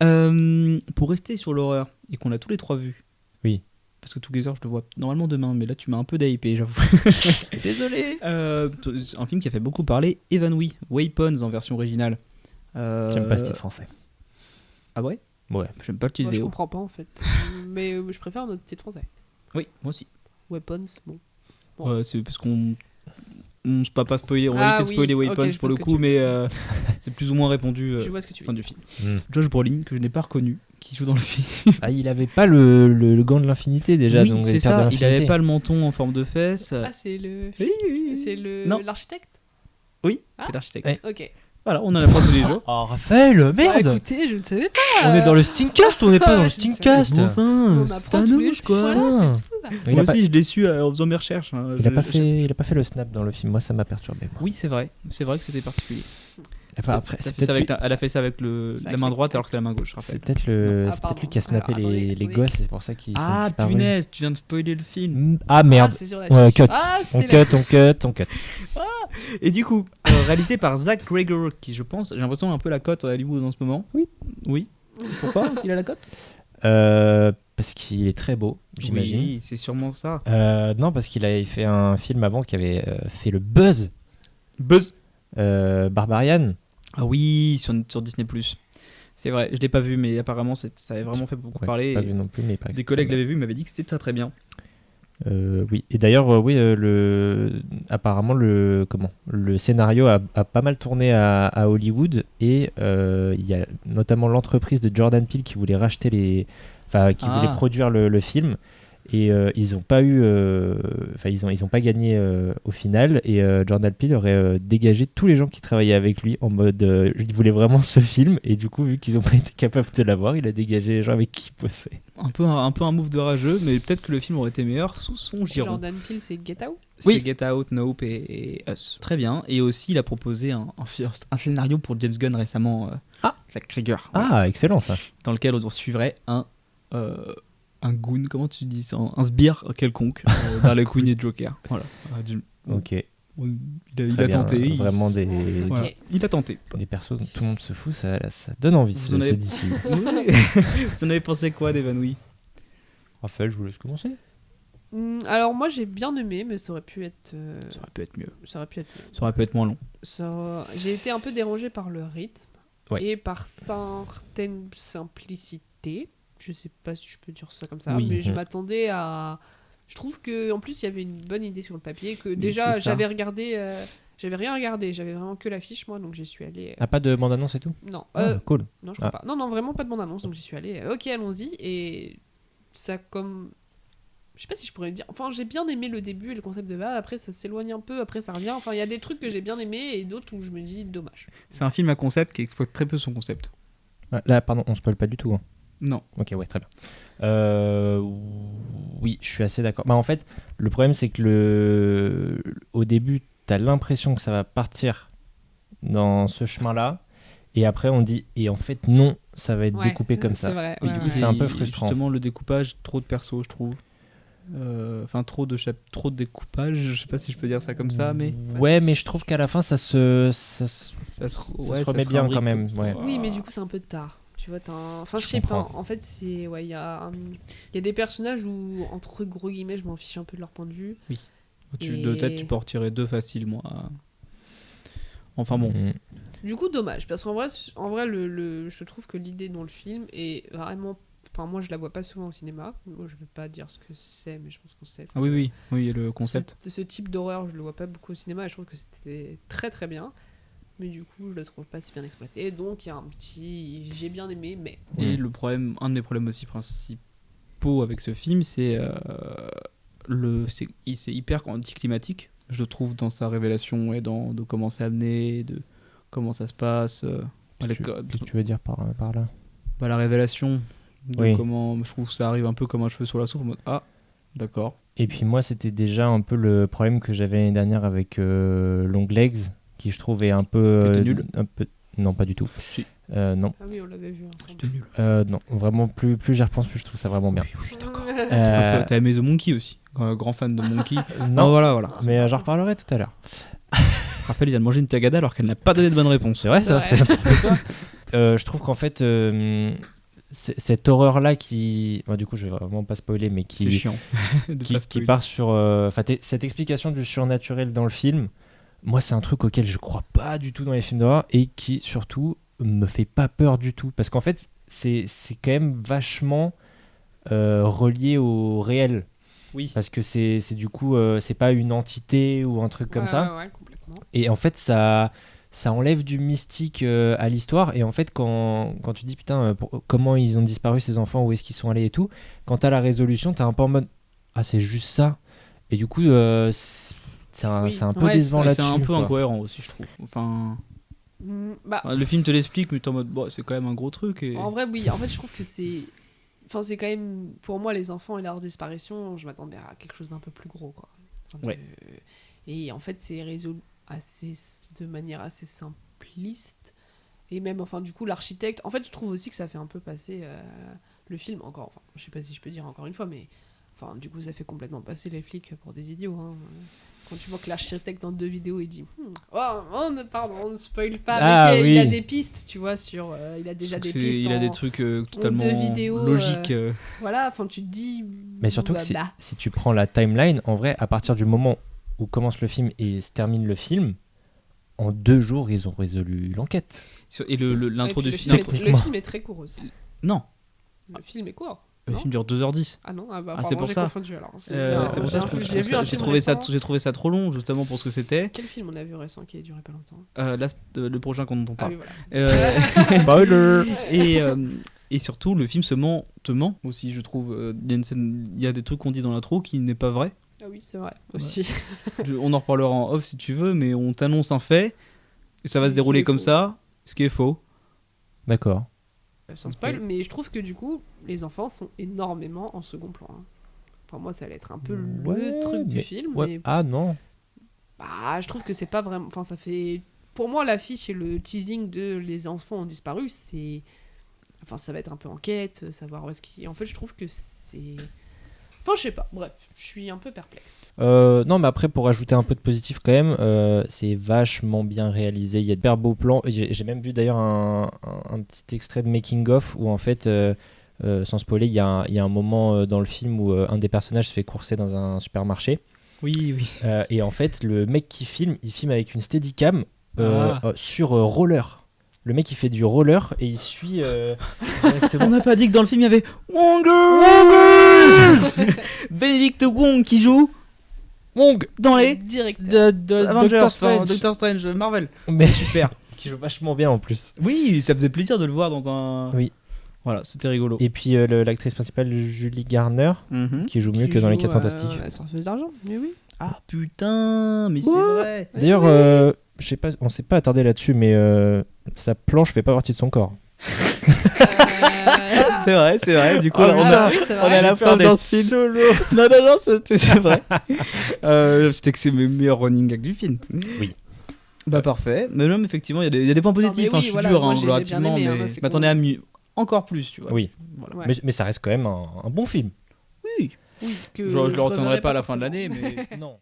Pour rester sur l'horreur, et qu'on a tous les trois vu. Oui. Parce que Together, je le vois normalement demain, mais là tu m'as un peu hypé, j'avoue. Désolé. Un film qui a fait beaucoup parler, Évanoui, Weapons en version originale. J'aime pas ce titre français. Ah ouais? Ouais. J'aime pas le titre Moi, je VO. comprends pas en fait. Mais je préfère notre titre français. Oui, moi aussi. Weapons, bon. Bon. Ouais, c'est parce qu'on ne peut pas spoiler, on va Ah éviter de spoiler oui, Weapons ok, je pour vois le ce que coup, tu veux mais c'est plus ou moins répondu Je vois ce que tu au sein veux. du film. Josh Brolin, que je n'ai pas reconnu, qui joue dans le film. Ah, il avait pas le gant de l'infinité déjà. Oui, donc c'est les terres de ça, il l'infinité. avait pas le menton en forme de fesse. Ah, c'est le. Oui. C'est le. Non. L'architecte. Oui, Ah. c'est l'architecte. Ouais. Ok. Voilà, on en apprend tous les jours. Oh Raphaël, Bah, merde. écoutez, je ne savais pas. On est dans le Stinkcast ou on n'est pas dans le Je ne savais Stinkcast? Bon, enfin, On c'est apprend un tous les os, quoi. jours. Putain. Voilà, c'est tout. Bah. Il Moi a pas- aussi, je l'ai su en faisant mes recherches. Hein. Il a pas fait le snap dans le film. Moi, ça m'a perturbé. Moi. Oui, c'est vrai que c'était particulier. Enfin, après, c'est Elle peut-être lui, a fait ça avec la main droite alors que c'est la main gauche, je c'est rappelle. peut-être Non, c'est pardon. peut-être lui qui a snappé Alors, les attendez. gosses. C'est pour ça qu'il s'est Ah, disparu. punaise, tu viens de spoiler le film. Ah merde. Ah, c'est sur la Ouais, fiche. cut. Ah, On c'est la- cut. Et du coup, réalisé par Zach Gregor, qui je pense, j'ai l'impression un peu la cote à Hollywood en ce moment. Oui. Pourquoi il a la cote? Parce qu'il est très beau, j'imagine. Oui, c'est sûrement ça. Non, parce qu'il avait fait un film avant qui avait fait le buzz. Barbarian. Ah oui, sur Disney+. C'est vrai, je l'ai pas vu, mais apparemment ça avait vraiment fait beaucoup Ouais, parler. pas vu non plus, mais il paraît que Des c'est collègues très l'avaient vu, m'avaient dit que c'était très très bien. oui, et d'ailleurs, apparemment, le scénario a pas mal tourné à Hollywood et il y a notamment l'entreprise de Jordan Peele qui voulait racheter qui voulait produire le film et ils ont pas ils ont pas gagné au final et Jordan Peele aurait dégagé tous les gens qui travaillaient avec lui en mode il voulait vraiment ce film et du coup vu qu'ils ont pas été capables de l'avoir, il a dégagé les gens avec qui il bossait. Un peu un move de rageux, mais peut-être que le film aurait été meilleur sous son giron. Jordan Peele, c'est Get Out. C'est Get Out, Nope et Us. Très bien. Et aussi, il a proposé un scénario pour James Gunn récemment, Zack Krieger. Ah, excellent ça. Dans lequel on suivrait un goon, comment tu dis ça, un sbire quelconque d'Harley Quinn et Joker. Voilà. Ok. Il Très a bien, tenté. vraiment des Voilà. Il a tenté. persos dont tout le monde se fout, ça donne envie Vous ce en avez- d'ici. Vous en avez pensé quoi d'Évanouie? Raphaël, je vous laisse commencer. Alors moi j'ai bien aimé, mais ça aurait pu être. Ça aurait pu être mieux. Ça aurait pu être. Ça aurait pu être moins long. J'ai été un peu dérangée par le rythme Ouais. et par certaines simplicités. Je sais pas si je peux dire ça comme ça, Oui. mais je m'attendais à. Je trouve que en plus il y avait une bonne idée sur le papier. Que Mais déjà c'est ça. j'avais regardé, j'avais rien regardé, j'avais vraiment que l'affiche moi, donc j'y suis allée. Ah, pas de bande-annonce et tout? Non, Cool. non je crois pas. Non, vraiment pas de bande annonce, donc j'y suis allée. Ok, allons-y et ça comme. Je sais pas si je pourrais dire. Enfin, j'ai bien aimé le début et le concept de base. Après, ça s'éloigne un peu. Après, ça revient. Enfin, il y a des trucs que j'ai bien aimé et d'autres où je me dis dommage. C'est un film à concept qui exploite très peu son concept. Là, pardon, on spoil pas du tout. Hein. Non. Ok, ouais, très bien. Oui, je suis assez d'accord. Bah, en fait, le problème, c'est que au début, t'as l'impression que ça va partir dans ce chemin-là. Et après, on dit, et en fait, non, ça va être Ouais, découpé comme c'est ça. vrai. Et ouais, du coup, ouais. c'est un peu frustrant. Justement, le découpage, trop de persos, je trouve. Enfin, trop de découpage, je sais pas si je peux dire ça comme ça, mais. Ouais, mais je trouve qu'à la fin, ça se remet bien imbrique. quand même. Ouais. Oui, mais du coup, c'est un peu tard. Tu vois, enfin, je Je sais pas. comprends. En fait, c'est. Ouais, il y a des personnages où, entre gros guillemets, je m'en fiche un peu de leur point de vue. De tête, tu peux en retirer 2 facile, moi. Enfin bon. Mm. Du coup, dommage. Parce qu'en vrai, je trouve que l'idée dans le film est vraiment. Enfin, moi, je la vois pas souvent au cinéma. Moi, je vais pas dire ce que c'est, mais je pense qu'on sait. Ah oui, le concept. Ce type d'horreur, je le vois pas beaucoup au cinéma et je trouve que c'était très très bien. Mais du coup, je le trouve pas si bien exploité. Donc, il y a un petit. J'ai bien aimé, mais. Et le problème, un des problèmes aussi principaux avec ce film, c'est c'est hyper anticlimatique, je trouve, dans sa révélation et de comment c'est amené, de comment ça se passe. Qu'est-ce que tu veux dire par là? Bah, la révélation, de Oui. comment je trouve que ça arrive un peu comme un cheveu sur la soupe. En mode, ah, d'accord. Et puis moi, c'était déjà un peu le problème que j'avais l'année dernière avec Long Legs, qui je trouve est un peu... C'était nul. un peu... Non, pas du tout. Si. Non. Ah oui, on l'avait vu. ensemble. C'était nul. Non, vraiment, plus j'y repense, plus je trouve ça vraiment bien. Je suis d'accord. Euh, T'as aimé The Monkey aussi, grand fan de Monkey. non, voilà. mais j'en reparlerai tout à l'heure. Raphaël vient de manger une tagada alors qu'elle n'a pas donné de bonne réponse. C'est vrai, C'est ça, vrai. c'est n'importe quoi. Je trouve qu'en fait, cette horreur-là qui. Bon, du coup, je vais vraiment pas spoiler, mais C'est qui, chiant. De qui, pas qui spoiler. part sur. Enfin, cette explication du surnaturel dans le film, moi, c'est un truc auquel je crois pas du tout dans les films d'horreur et qui, surtout, me fait pas peur du tout. Parce qu'en fait, c'est quand même vachement relié au réel. Oui. Parce que c'est du coup, c'est pas une entité ou un truc comme ça. Ouais, complètement. Et en fait, ça enlève du mystique à l'histoire. Et en fait, quand tu dis putain, comment ils ont disparu ces enfants, où est-ce qu'ils sont allés et tout, quand t'as la résolution, t'es un peu en mode ah, c'est juste ça. Et du coup, c'est un peu Ouais, décevant Ouais, là-dessus. c'est un peu quoi. incohérent aussi, je trouve. Enfin, Bah, le film te l'explique, mais t'es en mode bon, c'est quand même un gros truc. Et... en vrai, oui. En fait, je trouve que c'est. Enfin, c'est quand même. Pour moi, les enfants et leur disparition, je m'attendais à quelque chose d'un peu plus gros, quoi. Enfin, Ouais. Et en fait, c'est résolu de manière assez simpliste. Et même, enfin, du coup, l'architecte. En fait, je trouve aussi que ça fait un peu passer le film encore. Enfin, je sais pas si je peux dire encore une fois, mais. Enfin, du coup, ça fait complètement passer les flics pour des idiots. Hein. Quand tu vois que l'architecte dans 2 vidéos, il dit pardon, on ne spoil pas. Ah, mais oui. il a des pistes, tu vois, sur. Il a déjà des pistes. Il a en- des trucs totalement 2 vidéos, logiques. Voilà, enfin, tu te dis. Mais surtout que bah. si tu prends la timeline, en vrai, à partir du moment où commence le film et se termine le film, en 2 jours, ils ont résolu l'enquête. Et l'intro Ouais, du et puis film. le film est très court aussi. Non, Le film est court. le Non film dure 2h10. Ah non, Ah, c'est apparemment, pour j'ai ça. confondu alors. C'est pour ça que J'ai vu un film récent. j'ai trouvé ça trop long, justement pour ce que c'était. Quel film on a vu récent qui a duré pas longtemps Là, le prochain dont on Ah parle. oui, voilà. Spoiler. Et surtout, le film te ment aussi, je trouve. Il y a des trucs qu'on dit dans l'intro qui n'est pas vrai. Ah oui, c'est vrai, aussi. On en reparlera en off si tu veux, mais on t'annonce un fait, et ça va se Qui dérouler est comme faux. ça, ce qui est faux. D'accord. Sans spoil, mais je trouve que du coup, les enfants sont énormément en second plan. Hein. Enfin, moi, ça allait être un peu Ouais, le truc du mais- film, Ouais. mais Ah non. bah, je trouve que c'est pas vraiment. Enfin, ça fait. Pour moi, l'affiche et le teasing de les enfants ont disparu, c'est. Enfin, ça va être un peu enquête, savoir où est-ce qu'il. En fait, je trouve que c'est. Enfin, je sais pas. Bref, je suis un peu perplexe. Non, mais après, pour ajouter un peu de positif quand même, c'est vachement bien réalisé. Il y a de super beaux plans. J'ai même vu d'ailleurs un petit extrait de Making of où en fait, sans spoiler, il y a un moment dans le film où un des personnages se fait courser dans un supermarché. Oui, oui. Et en fait, le mec qui filme, il filme avec une Steadicam Ah. sur roller. Le mec, il fait du roller et il suit directement. On n'a pas dit que dans le film il y avait Wongers Benedict Wong qui joue Wong dans les Directeur. Avengers, Doctor enfin, Strange. Doctor Strange, Marvel. Mais Super. qui joue vachement bien en plus. Oui, ça faisait plaisir de le voir dans un. Oui. Voilà, c'était rigolo. Et puis l'actrice principale, Julie Garner, Mhm. qui joue mieux que dans Les 4 Fantastiques. La surfeuse d'argent, mais oui. Ah putain, mais c'est Ouais. vrai. D'ailleurs, je sais pas, on s'est pas attardé là-dessus, mais sa planche fait pas partie de son corps. C'est vrai. Du coup, Oh, là, on putain. a. Oui, c'est On est à vrai. la fin dans ce film. Solo. Non, c'est vrai. C'était que c'est mes meilleurs running gags du film. Oui. Bah parfait. Mais même effectivement, il y a des points positifs. oui, je suis voilà, dur moi, hein, j'ai bien relativement, aimé, hein, mais c'est je m'attendais cool. à mieux. Encore plus, tu vois. Oui, Voilà. Ouais. mais ça reste quand même un bon film. Oui. Oui, que Je le retiendrai reverrai pas à la fin de forcément. l'année, mais. Non.